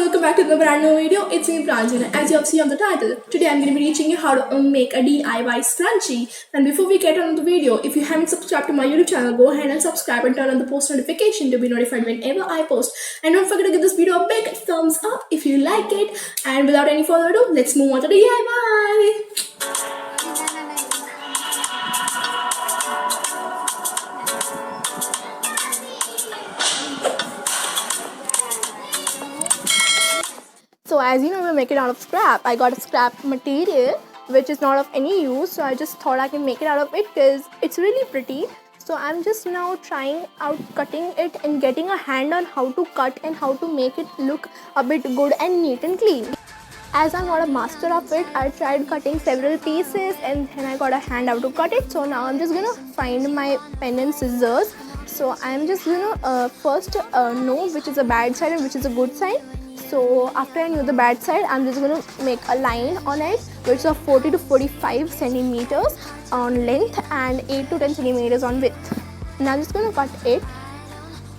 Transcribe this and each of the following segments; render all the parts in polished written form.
welcome back to the brand new video. It's me Pranjana. As you have seen on the title, today I'm going to be teaching you how to make a DIY scrunchie. And before we get on the video, if you haven't subscribed to my YouTube channel, go ahead and subscribe and turn on the post notification to be notified whenever I post. And don't forget to give this video a big thumbs up if you like it. And without any further ado, let's move on to the DIY. So as you know, we make it out of scrap. I got a scrap material which is not of any use, so I just thought I can make it out of it because it's really pretty. So I'm just now trying out cutting it and getting a hand on how to cut and how to make it look a bit good and neat and clean. As I'm not a master of it, I tried cutting several pieces and then I got a hand how to cut it. So now I'm just gonna find my pen and scissors. So I'm just gonna first know which is a bad side and which is a good side. So after I knew the bad side, I'm just going to make a line on it which is of 40 to 45 centimeters on length and 8 to 10 centimeters on width. Now I'm just going to cut it,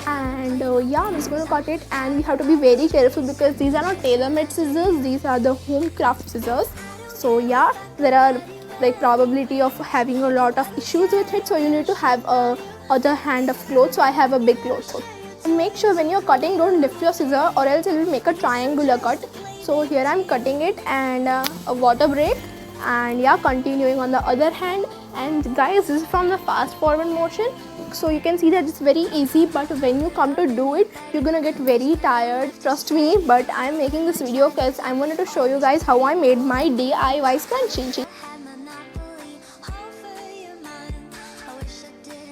and yeah, I'm just going to cut it, and we have to be very careful because these are not tailor-made scissors, these are the home craft scissors. So yeah, there are like probability of having a lot of issues with it, so you need to have a other hand of cloth. So I have a big cloth. And make sure when you're cutting, don't lift your scissor or else it will make a triangular cut. So here I'm cutting it, and a water break, and yeah, continuing on the other hand. And guys, this is from the fast forward motion, so you can see that it's very easy, but when you come to do it, you're gonna get very tired, trust me. But I'm making this video because I wanted to show you guys how I made my DIY scrunchie.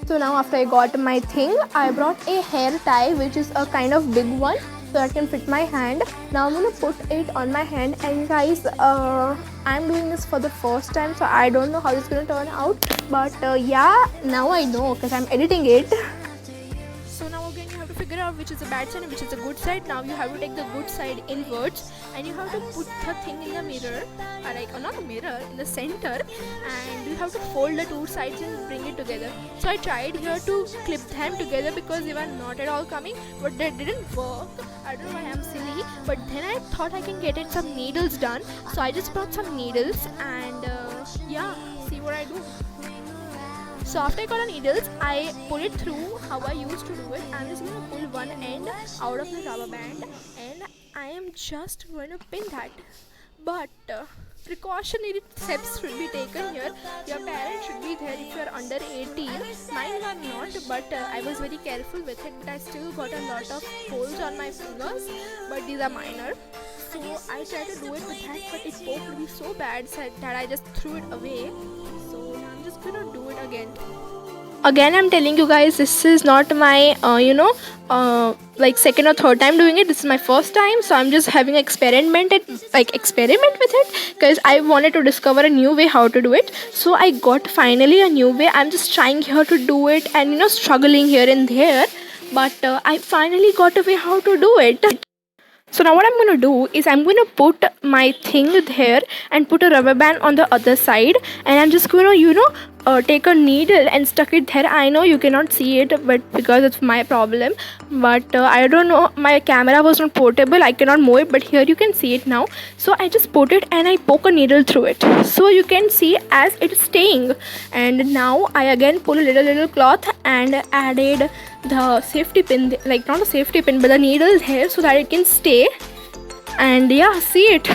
So now after I got my thing, I brought a hair tie which is a kind of big one so that can fit my hand. Now I'm gonna put it on my hand, and guys, I'm doing this for the first time, so I don't know how it's gonna turn out, but yeah, now I know because I'm editing it. So now again, you have to figure out which is the bad side and which is the good side. Now you have to take the good side inwards, and you have to put the thing in the mirror, not the mirror, in the center, and you have to fold the two sides and bring it together. So I tried here to clip them together because they were not at all coming, but that didn't work. I don't know why I'm silly, but then I thought I can get it some needles done. So I just brought some needles, and yeah, see what I do. So after I got the needles, I put it through how I used to do it. I'm just going to pull one end out of the rubber band, and I am just going to pin that. But precautionary steps should be taken here. Your parents should be there if you are under 18. Mine are not, but I was very careful with it. But I still got a lot of holes on my fingers, but these are minor. So I tried to do it with that, but it poked me so bad that I just threw it away. So I'm just gonna do it again. Again, I'm telling you guys, this is not my like second or third time doing it. This is my first time, so I'm just having experiment with it because I wanted to discover a new way how to do it. So I got finally a new way. I'm just trying here to do it and struggling here and there, but I finally got a way how to do it. So now what I'm going to do is I'm going to put my thing there and put a rubber band on the other side, and I'm just going to take a needle and stuck it there. I know you cannot see it, but because it's my problem, but I don't know, my camera was not portable, I cannot move it, but here you can see it now. So I just put it and I poke a needle through it, so you can see as it's staying. And now I again pull a little cloth and added the safety pin, like not a safety pin but the needle here, so that it can stay. And yeah, see it.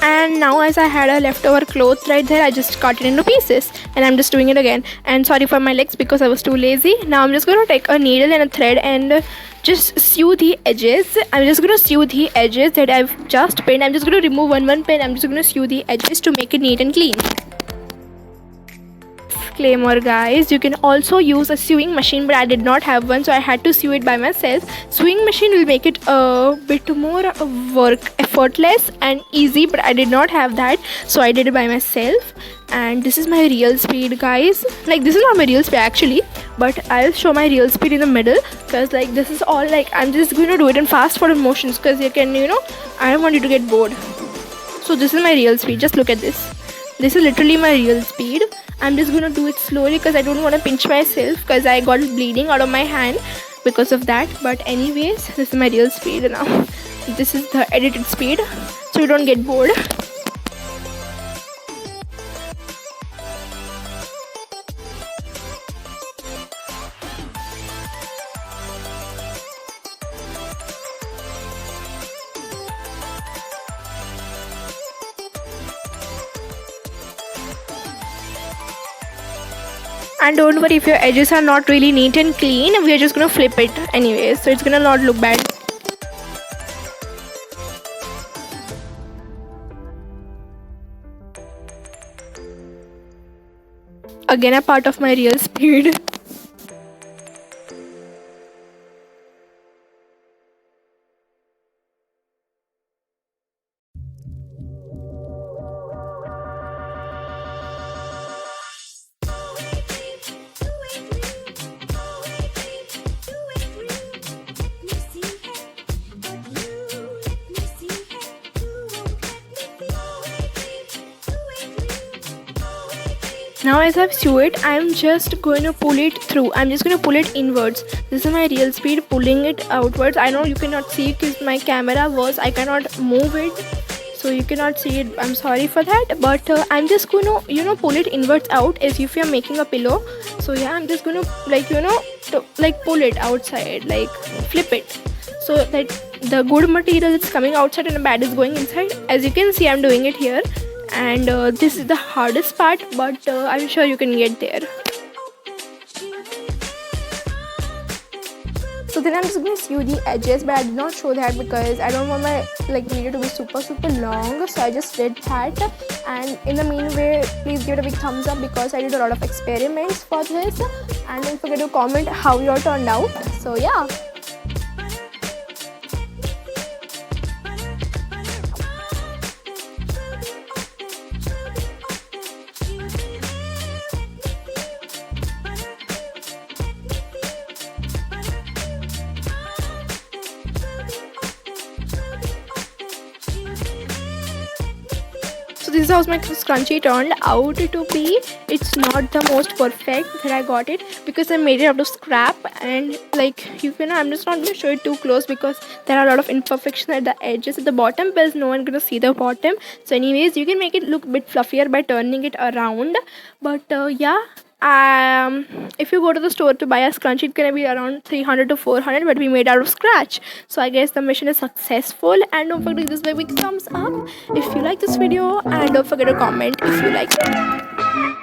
And now as I had a leftover cloth right there, I just cut it into pieces, and I'm just doing it again. And sorry for my legs because I was too lazy. Now I'm just going to take a needle and a thread and just sew the edges. I'm just going to sew the edges that I've just pinned. I'm just going to remove one pin. I'm just going to sew the edges to make it neat and clean. disclaimer, guys, you can also use a sewing machine, but I did not have one, so I had to sew it by myself. Sewing machine will make it a bit more work effortless and easy, but I did not have that, so I did it by myself. And this is my real speed, guys. Like, this is not my real speed actually, but I'll show my real speed in the middle, because like this is all like I'm just going to do it in fast forward motions, because you can, I don't want you to get bored. So this is my real speed. Just look at this. This is literally my real speed. I'm just gonna do it slowly because I don't want to pinch myself, because I got bleeding out of my hand because of that. But anyways, this is my real speed now. This is the edited speed, so you don't get bored. And don't worry if your edges are not really neat and clean, we are just gonna flip it anyway, so it's gonna not look bad. Again, a part of my real speed. Now as I've sewed it, I'm just going to pull it through. I'm just going to pull it inwards. This is my real speed, pulling it outwards. I know you cannot see because my camera was, I cannot move it, so you cannot see it. I'm sorry for that, but I'm just going to pull it inwards out as if you're making a pillow. So yeah, I'm just going to pull it outside, like flip it, so that the good material is coming outside and the bad is going inside. As you can see, I'm doing it here. And this is the hardest part, but I'm sure you can get there. So then I'm just going to sew the edges, but I did not show that because I don't want my video to be super long, so I just did that. And in the meanwhile, please give it a big thumbs up because I did a lot of experiments for this, and don't forget to comment how you all turned out. So yeah. This is how my scrunchie turned out to be. It's not the most perfect that I got it because I made it out of scrap, and I'm just not going to show it too close because there are a lot of imperfections at the edges at the bottom, because no one going to see the bottom. So anyways, you can make it look a bit fluffier by turning it around. But yeah, if you go to the store to buy a scrunchie, it's gonna be around 300 to 400, but we made out of scratch. So I guess the mission is successful, and don't forget to give this big thumbs up if you like this video, and don't forget to comment if you like it.